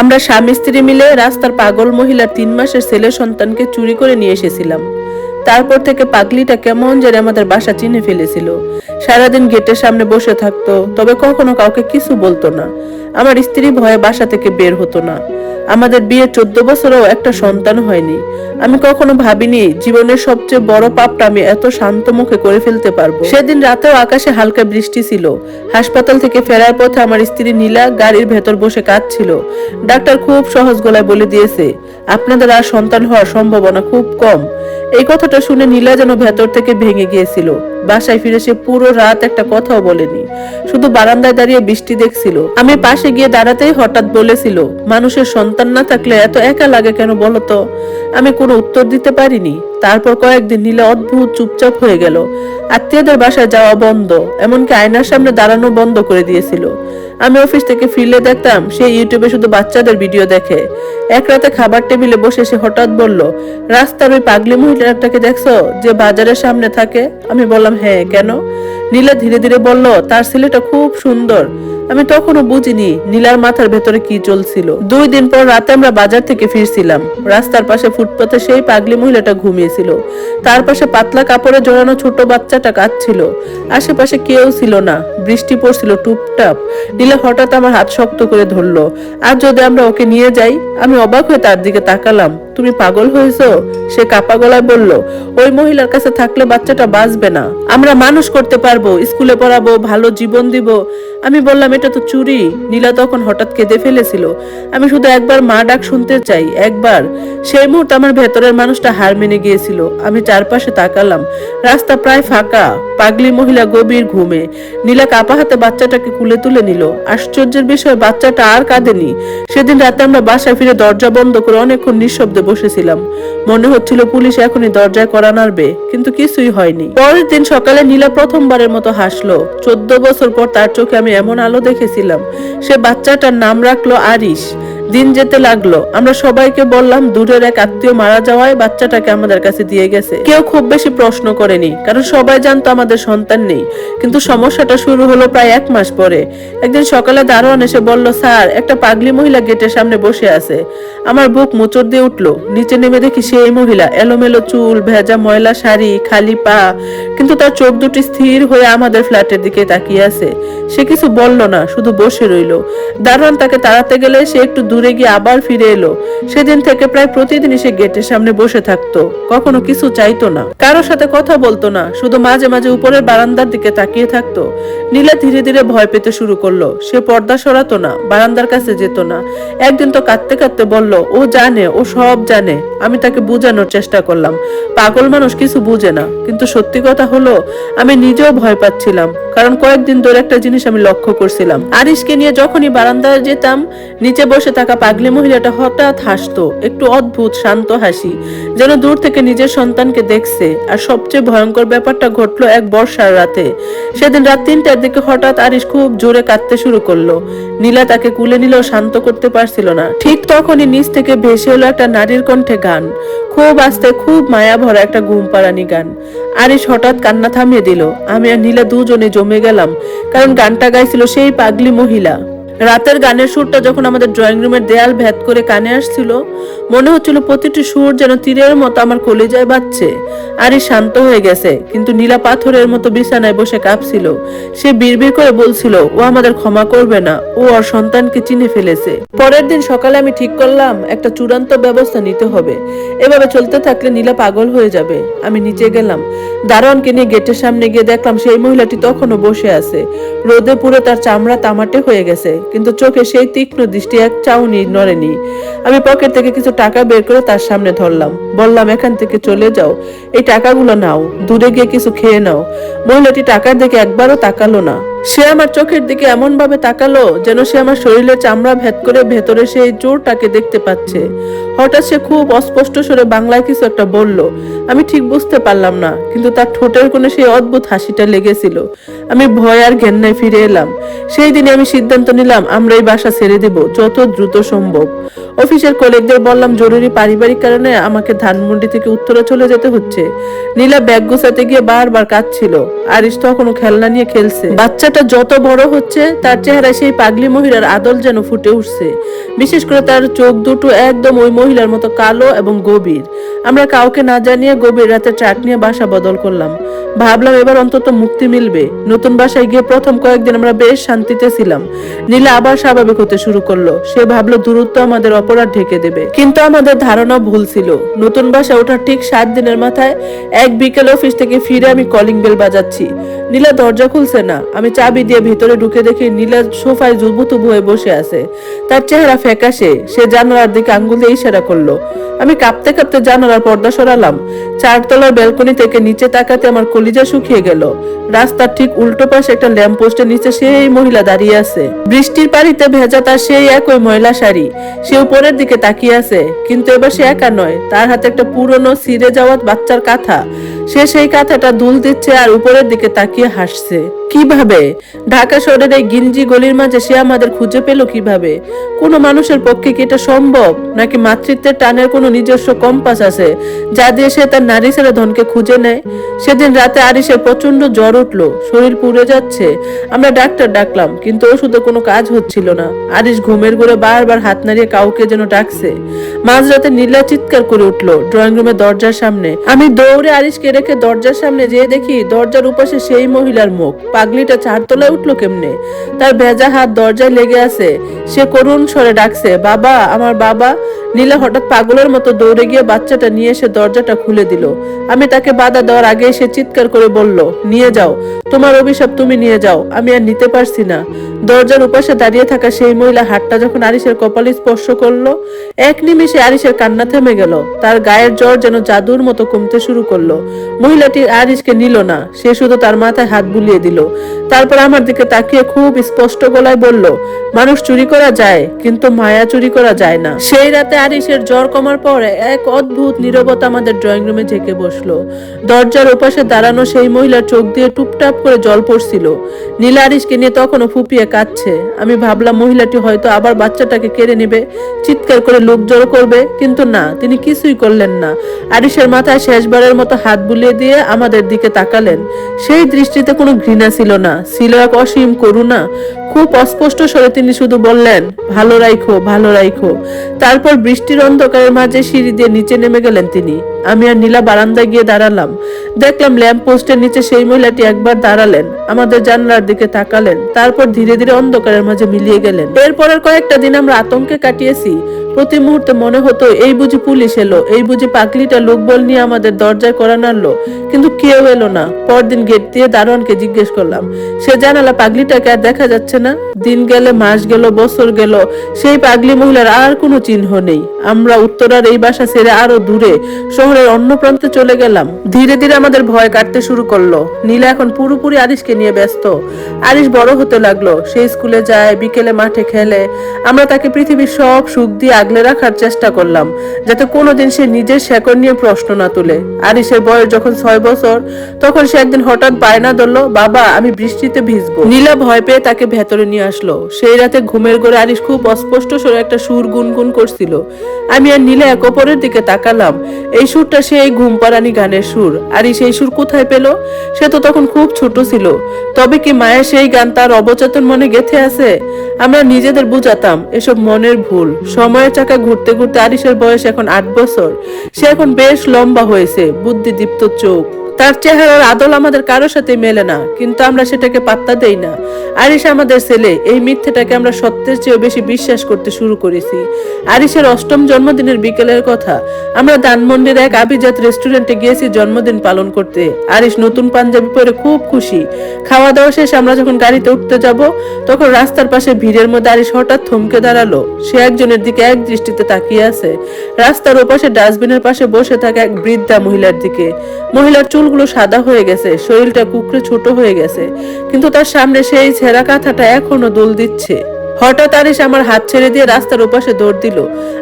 আমরা স্বামী স্ত্রী মিলে রাস্তার পাগল মহিলার 3 মাসের ছেলে সন্তানকে চুরি করে নিয়ে এসেছিলাম। তারপর থেকে পাগলিটা কেমন যেন আমাদের বাসা চিনে ফেলেছিল। সারাদিন গেটের সামনে বসে থাকতো, তবে কখনো কাউকে কিছু বলতো না। আমার স্ত্রী ভয়ে বাসা থেকে বের হতো না। আমাদের বিয়ে 14 বছরেও একটা সন্তান হয়নি। আমি কখনো ভাবিনি জীবনের সবচেয়ে বড় পাপটা আমি এত শান্ত মুখে করে ফেলতে পারবো। সেদিন রাতেও আকাশে হালকা বৃষ্টি ছিল। হাসপাতাল থেকে ফেরার পথে আমার স্ত্রী নীলা গাড়ির ভেতর বসে কাঁদছিল। ডাক্তার খুব সহজ গলায় বলে দিয়েছে, আপনাদের আর সন্তান হওয়ার সম্ভাবনা খুব কম। এই কথাটা শুনে নীলা যেন ভেতর থেকে ভেঙে গিয়েছিল। বাসায় ফিরে সে পুরো রাত একটা কথাও বলেনি, শুধু বারান্দায় দাঁড়িয়ে বৃষ্টি দেখছিল। আমি পাশে গিয়ে দাঁড়াতেই হঠাৎ বলেছিল, মানুষের সন্তান না থাকলে এত একা লাগে কেন বলতো? আমি কোনো উত্তর দিতে পারিনি। তারপর কয়েকদিন নীলা অদ্ভুত চুপচাপ হয়ে গেল। আত্মীয়দের বাসায় যাওয়া বন্ধ, এমনকি আয়নার সামনে দাঁড়ানো বন্ধ করে দিয়েছিল। আমি অফিস থেকে ফিরলে দেখতাম সে ইউটিউবে শুধু বাচ্চাদের ভিডিও দেখে। এক রাতে খাবার টেবিলে বসে সে হঠাৎ বলল, রাস্তার ওই পাগলি মহিলাটাকে দেখছো যে বাজারের সামনে থাকে? আমি বললাম, হ্যাঁ, কেন? নীলা ধীরে ধীরে বলল, তার ছেলেটা খুব সুন্দর। আমি তখনও বুঝিনি নীলার মাথার ভেতরে কি চলছিল। 2 দিন পর রাতে আমরা বাজার থেকে ফিরছিলাম। রাস্তার পাশে ফুটপাতে সেই পাগলি মহিলাটা ঘুমিয়েছিল। তার পাশে পাতলা কাপড়ে জড়ানো ছোট বাচ্চাটা কাঁদছিল। আশেপাশে কেউ ছিল না, বৃষ্টি পড়ছিল টুপটাপ। নীলা হঠাৎ আমার হাত শক্ত করে ধরলো। আর যদি আমরা ওকে নিয়ে যাই? আমি অবাক হয়ে তার দিকে তাকালাম। তুমি পাগল হয়েছো? সে কাপা গলায় বলল, ওই মহিলার কাছে থাকলে বাচ্চাটা বাঁচবে না। আমরা মানুষ করতে পারবো, স্কুলে পড়াবো, ভালো জীবন দিব। আমি বললাম, এটা তো চুরি। নীলা তখন হঠাৎ কেঁদে ফেলেছিল। আমি শুধু একবার মা ডাক শুনতে চাই, একবার। সেই মুহূর্তে আমার ভেতরের মানুষটা হার মেনে গিয়েছিল। আমি চারপাশে তাকালাম, রাস্তা প্রায় ফাঁকা, পাগলি মহিলা গভীর ঘুমে। নীলা কাপা হাতে বাচ্চাটাকে কুলে তুলে নিল। আশ্চর্যের বিষয়, বাচ্চাটা আর কাঁদেনি। সেদিন রাতে আমরা বাসায় ফিরে দরজা বন্ধ করে অনেকক্ষণ নিঃশব্দে বসেছিলাম। মনে হচ্ছিল পুলিশ এখনই দরজায় কড়া নাড়বে, কিন্তু কিছুই হয়নি। পরের দিন সকালে নীলা প্রথমবারের মতো হাসলো। 14 বছর পর তার চোখে আমি এমন আলো দেখেছিলাম। সে বাচ্চাটার নাম রাখলো আরিশ। দিন যেতে লাগলো। আমরা সবাইকে বললাম দূরের এক আত্মীয় মারা যাওয়ায় বাচ্চাটাকে আমাদের কাছে দিয়ে গেছে। কেউ খুব বেশি প্রশ্ন করেনি, কারণ সবাই জানতো আমাদের সন্তান নেই। কিন্তু সমস্যাটা শুরু হলো প্রায় 1 মাস পরে। একদিন সকালে দারোয়ান এসে বলল, স্যার, একটা পাগলি মহিলা গেটের সামনে বসে আছে। আমার বুক মোচড় দিয়ে উঠলো। নিচে নেমে দেখি সেই মহিলা, এলোমেলো চুল, ভেজা ময়লা শাড়ি, খালি পা, কিন্তু তার চোখ দুটি স্থির হয়ে আমাদের ফ্ল্যাটের দিকে তাকিয়ে আছে। সে কিছু বলল না, শুধু বসে রইল। দারোয়ান তাকে তাড়াতে গেলে সে একটু দূরে গিয়ে আবার ফিরে এলো। সেদিন থেকে প্রায় প্রতিদিনই সে গেটের সামনে বসে থাকতো। কখনো কিছু চাইতো না, কারোর সাথে কথা বলতো না, শুধু মাঝে মাঝে উপরের বারান্দার দিকে তাকিয়ে থাকতো। নীলা ধীরে ধীরে ভয় পেতে শুরু করলো। সে পর্দা সরাতো না, বারান্দার কাছে যেত না। একদিন তো কাঁদতে কাঁদতে বলল, ও জানে, ও সব জানে। আমি তাকে বোঝানোর চেষ্টা করলাম, পাগল মানুষ কিছু বুঝে না। কিন্তু সত্যি কথা হলো, আমি নিজেও ভয় পাচ্ছিলাম। কারণ কয়েকদিন ধরে একটা জিনিস আমি লক্ষ্য করছিলাম, আরিশকে নিয়ে যখনই বারান্দায় যেতাম, নিচে বসে থাকা পাগলি মহিলাটা হঠাৎ হাসতো, একটু অদ্ভুত শান্ত হাসি, যেন দূর থেকে নিজের সন্তানকে দেখছে। আর সবচেয়ে ভয়ঙ্কর ব্যাপারটা ঘটলো এক বর্ষার রাতে। সেদিন রাত 3টার দিকে হঠাৎ আরিশ খুব জোরে কাঁদতে শুরু করলো। নীলা তাকে কুলে নিলেও শান্ত করতে পারছিল না। ঠিক তখনই নিচ থেকে ভেসে এলো একটা নারীর কণ্ঠে গান, খুব আস্তে, খুব মায়া ভরা একটা ঘুম পাড়ানি গান। আরিশ হঠাৎ কান্না থামিয়ে দিল। আমি আর নীলা দুজনে জমে গেলাম, কারণ গানটা গাইছিল সেই পাগলি মহিলা। রাতের গানের সুরটা যখন আমাদের ড্রয়িং রুমের দেয়াল ভেদ করে কানে আসছিল, মনে হচ্ছিল প্রতিটি সুর যেন তীরের মতো আমার কলিজায় বাজছে। আরিশ শান্ত হয়ে গেছে, কিন্তু নীলা পাথরের মতো বিছানায় বসে কাঁপছিল। সে বিড়বিড় করে বলছিল, ও আমাদের ক্ষমা করবে না, ও ওর সন্তানকে চিনে ফেলেছে। পরের দিন সকালে আমি ঠিক করলাম একটা চূড়ান্ত ব্যবস্থা নিতে হবে। এভাবে চলতে থাকলে নীলা পাগল হয়ে যাবে। আমি নিচে গেলাম, দারোয়ানকে নিয়ে গেটের সামনে গিয়ে দেখলাম সেই মহিলাটি তখনও বসে আছে। রোদে পুরো তার চামড়া তামাটে হয়ে গেছে, কিন্তু চোখে সেই তীক্ষ্ণ দৃষ্টি এক চাউনি নড়েনি। আমি পকেট থেকে কিছু টাকা বের করে তার সামনে ধরলাম, বললাম, এখান থেকে চলে যাও, এই টাকাগুলো নাও, দূরে গিয়ে কিছু খেয়ে নাও। মহিলাটি টাকার দিকে একবারও তাকালো না। সে আমার চোখের দিকে এমন ভাবে তাকালো যেন সে আমার শরীরের চামড়া ভেদ করে ভেতরে সেই জোরটাকে দেখতে পাচ্ছে। হঠাৎ সে খুব অস্পষ্ট স্বরে বাংলায় কিছু একটা বলল। আমি ঠিক বুঝতে পারলাম না, কিন্তু তার ঠোঁটের কোণে সেই অদ্ভুত হাসিটা লেগেছিল। আমি ভয় আর ঘেন্নায় ফিরে এলাম। সেই দিনে আমি সিদ্ধান্ত নিলাম, আমরা এই বাসা ছেড়ে দেব যত দ্রুত সম্ভব। অফিসের কলিগদের বললাম, জরুরি পারিবারিক কারণে আমাকে ধানমন্ডি থেকে উত্তরে চলে যেতে হচ্ছে। নীলা ব্যাগ গোছাতে গিয়ে বারবার কাঁদছিল। আরিশ তখনও খেলনা নিয়ে খেলছে। বাচ্চা কাঁথাটা যত বড় হচ্ছে তার চেহারায় সেই পাগলি মহিলার আদল যেন ফুটে উঠছে। বিশেষ করে তার চোখ দুটো একদম ওই মহিলার মতো কালো এবং গভীর। আমরা কাউকে না জানিয়ে গভীর রাতে ট্রাক নিয়ে বাসা বদল করলাম। ভাবলাম এবার অন্তত মুক্তি মিলবে। নতুন বাসায় গিয়ে প্রথম কয়েকদিন আমরা বেশ শান্তিতে ছিলাম। নীলা আবার স্বাভাবিক হতে শুরু করলো। সে ভাবলো দূরত্ব আমাদের অপরাধ ঢেকে দেবে, কিন্তু আমাদের ধারণা ভুল ছিল। নতুন বাসায় ওঠার ঠিক 7 দিনের মাথায় এক বিকেল অফিস থেকে ফিরে আমি কলিং বেল বাজাচ্ছি। নীলা দরজা খুলছে না। আমি চাবি দিয়ে ভিতরে ঢুকে দেখি নীলা সোফায় জুবুতুবু হয়ে বসে আছে। তার চেহারা ফ্যাকাশে। সে জানালার দিকে আঙ্গুল দিয়ে ইশারা করলো। আমি কাঁপতে কাঁপতে জানালার পর্দা সরালাম। 4 তলার ব্যালকনি থেকে নিচে তাকাতে আমার কলিজা শুকিয়ে গেল। রাস্তার ঠিক উল্টো পাশে একটা ল্যাম্প পোস্টের নিচে সেই মহিলা দাঁড়িয়ে আছে। বৃষ্টির পানিতে ভেজা তার সেই একই ময়লা শাড়ি। সে উপরের দিকে তাকিয়ে আছে, কিন্তু এবার সে একা নয়। তার হাতে একটা পুরনো ছিঁড়ে যাওয়া বাচ্চার কাঁথা। সে সেই কাঁথাটা দুল দিচ্ছে আর উপরের দিকে তাকিয়ে হাসছে। কিভাবে? ঢাকা শহরের এই গিঞ্জি গলির মাঝে সে আমাদের খুঁজে পেল কিভাবে? কোনো মানুষের পক্ষে কি এটা সম্ভব? নাকি মাতৃত্বের টানের কোনো নিজস্ব কম্পাস আছে যা দিয়ে সে তার নারী ছেলে ধনকে খুঁজে নেয়? সেদিন রাতে আরিশের প্রচন্ড জ্বর উঠলো, শরীর পুড়ে যাচ্ছে। আমরা ডাক্তার ডাকলাম, কিন্তু ওষুধে কোনো কাজ হচ্ছিল না। আরিশ ঘুমের ঘুরে বারবার হাত নাড়িয়ে কাউকে যেন ডাকছে। মাঝরাতে নীলা চিৎকার করে উঠলো ড্রয়িং রুমের দরজার সামনে। আমি দৌড়ে আরিশকে রেখে দরজার সামনে যেয়ে দেখি দরজার উপাশে সেই মহিলার মুখ। পাগলিটা 4 তলায় উঠলো কেমনে? তার ভেজা হাত দরজায় লেগে আছে। সে করুণ স্বরে ডাকছে, বাবা, আমার বাবা। নীলা হঠাৎ পাগলের মতো দৌড়ে গিয়ে বাচ্চাটা নিয়ে এসে দরজাটা খুলে দিল। আমি তাকে বাধা দেওয়ার আগে সে চিৎকার করে বলল, নিয়ে যাও, তোমার অভিশাপ তুমি নিয়ে যাও, আমি আর নিতে পারছি না। দরজার উপাশে দাঁড়িয়ে থাকা সেই মহিলা হাতটা যখন আরিশের কপালে স্পর্শ করলো, এক নিমিষে আরিশের কান্না থেমে গেল। তার গায়ের জ্বর যেন জাদুর মতো কমতে শুরু করলো। মহিলাটি আরিশকে নিল না, সে শুধু তার মাথায় হাত বুলিয়ে দিল। তারপর আমার দিকে তাকিয়ে খুব স্পষ্ট গলায় বলল, মানুষ চুরি করা যায়, কিন্তু মায়া চুরি করা যায় না। সেই রাতে আরিশের জ্বর কমার পরে এক অদ্ভুত নীরবতা আমাদের ড্রয়িং রুমে ঢেকে বসলো। দরজার ওপাশে দাঁড়ানো সেই মহিলার চোখ দিয়ে টুপটাপ করে জল পড়ছিল। নীলা আরিশকে নিয়ে তখনও ফুপিয়ে কাঁদছে। আমি ভাবলাম মহিলাটি হয়তো আবার বাচ্চাটাকে কেড়ে নেবে, চিৎকার করে লোক জড়ো করবে, কিন্তু না, তিনি কিছুই করলেন না। আরিশের মাথায় শেষবারের মতো হাত বুলিয়ে দিয়ে আমাদের দিকে তাকালেন। সেই দৃষ্টিতে কোনো ঘৃণা ছিল না, ছিল এক অসীম করুণা। খুব অস্পষ্ট স্বরে তিনি শুধু বললেন, ভালো রাইখো, ভালো রাইখো। তারপর বৃষ্টির অন্ধকারের মাঝে সিঁড়ি দিয়ে নিচে নেমে গেলেন তিনি। আমি আর নীলা বারান্দায় গিয়ে দাঁড়ালাম। দেখলাম ল্যাম্প পোস্টের নিচে সেই মহিলাটি একবার দাঁড়ালেন, আমাদের জানলার দিকে তাকালেন, তারপর ধীরে ধীরে অন্ধকারের মাঝে মিলিয়ে গেলেন। এরপরের কয়েকটা দিন আমরা আতঙ্কে কাটিয়েছি। প্রতি মুহূর্তে মনে হতো এই বুঝি পুলিশ এলো, এই বুঝি পাগলিটা লোকবল নিয়ে আমাদের দরজায় কড়া নাড়লো, কিন্তু কেউ এলো না। পরদিন গেট দিয়ে দারোয়ানকে জিজ্ঞেস করলাম, সে জানালা পাগলিটাকে আর দেখা যাচ্ছে না। দিন গেলে, মাস গেল, বছর গেল, সেই পাগলি মহিলার আর কোনো চিহ্ন নেই। আমরা উত্তরার এই বাসা ছেড়ে আরো দূরে শহরের অন্য প্রান্তে চলে গেলাম। ধীরে ধীরে আমাদের ভয় কাটতে শুরু করলো। নীলা এখন পুরোপুরি আরিশকে নিয়ে ব্যস্ত। আরিশ বড় হতে লাগলো, সে স্কুলে যায়, বিকেলে মাঠে খেলে। আমরা তাকে পৃথিবীর সব সুখ দিয়ে আগলে রাখার চেষ্টা করলাম, যাতে কোনোদিন সে নিজের শেকড় নিয়ে প্রশ্ন না তুলে। আরিশের বয়স যখন 6 বছর, তখন সে একদিন হঠাৎ বায়না ধরলো, বাবা, আমি বৃষ্টিতে ভিজবো। নীলা ভয় পেয়ে তাকে ভেতরে নিয়ে আসলো। সেই রাতে ঘুমের ঘরে আরিশ খুব অস্পষ্ট স্বরে একটা সুর গুনগুন করছিল। আমি আর নীলা এক অপরের দিকে তাকালাম। এই সুরটা সেই ঘুম পাড়ানি গানের সুর। আরিশ এই সুর কোথায় পেল? সে তো তখন খুব ছোট ছিল। তবে কি মায়ের সেই গান তার অবচেতন মনে গেঁথে আছে? আমরা নিজেদের বুঝাতাম এসব মনের ভুল। সময়ের চাকা ঘুরতে ঘুরতে আরিশের বয়স এখন 8 বছর। সে এখন বেশ লম্বা হয়েছে, বুদ্ধিদীপ্ত চোখ। তার চেহারার আদল আমাদের কারোর সাথে মেলে না, কিন্তু আমরা সেটাকে পাত্তা দেই না। আরিশ আমাদের ছেলে, এই মিথ্যেটাকে আমরা সত্যের চেয়ে বেশি বিশ্বাস করতে শুরু করেছি। আরিশের 8ম জন্মদিনের বিকেলের কথা। আমরা ধানমন্ডির এক আভিজাত রেস্টুরেন্টে গিয়েছি জন্মদিন পালন করতে। আরিশ নতুন পাঞ্জাবি পরে খুব খুশি। খাওয়া দাওয়া শেষে আমরা যখন গাড়িতে উঠতে যাব, তখন রাস্তার পাশে ভিড়ের মধ্যে আরিশ হঠাৎ থমকে দাঁড়ালো। সে একজনের দিকে এক দৃষ্টিতে তাকিয়ে আছে। রাস্তার ওপাশে ডাস্টবিনের পাশে বসে থাকা এক বৃদ্ধা মহিলার দিকে। মহিলার চুলগুলো সাদা হয়ে গেছে, শরীরটা কুকড়ে ছোট হয়ে গেছে, কিন্তু তার সামনে সেই ছেঁড়া কাঁথাটা এখনো দোল দিচ্ছে। হঠাৎ আরিশ আমার হাত ছেড়ে দিয়ে রাস্তার ওপাশে দৌড় দিল।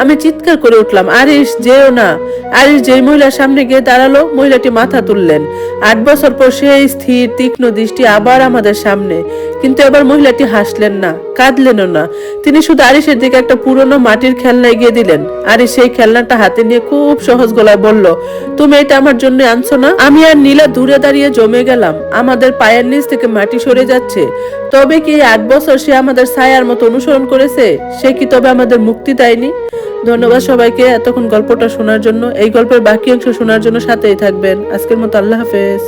আমি চিৎকার করে উঠলাম, আরিশ যেও না। আরিশ যেই মহিলার সামনে গিয়ে দাঁড়ালো, মহিলাটি মাথা তুললেন। 8 বছর পর সেই স্থির তীক্ষ্ণ দৃষ্টি আবার আমাদের সামনে। কিন্তু এবার মহিলাটি হাসলেন না, কাঁদলেনও না। তিনি শুধু আরিশের দিকে একটা পুরনো মাটির খেলনা এগিয়ে দিলেন। আরিশ সেই খেলনাটা হাতে নিয়ে খুব সহজ গলায় বলল, তুমি এটা আমার জন্য আনছো না? আমি আর নীলা দূরে দাঁড়িয়ে জমে গেলাম। আমাদের পায়ের নিচ থেকে মাটি সরে যাচ্ছে। তবে কি 8 বছর সে আমাদের ছায়ার মতো অনুসরণ করেছে? সে কি তবে আমাদের মুক্তি দেয়নি? ধন্যবাদ সবাইকে এতক্ষণ গল্পটা শোনার জন্য। এই গল্পের বাকি অংশ শোনার জন্য সাথেই থাকবেন। আজকের মতো আল্লাহ হাফেজ।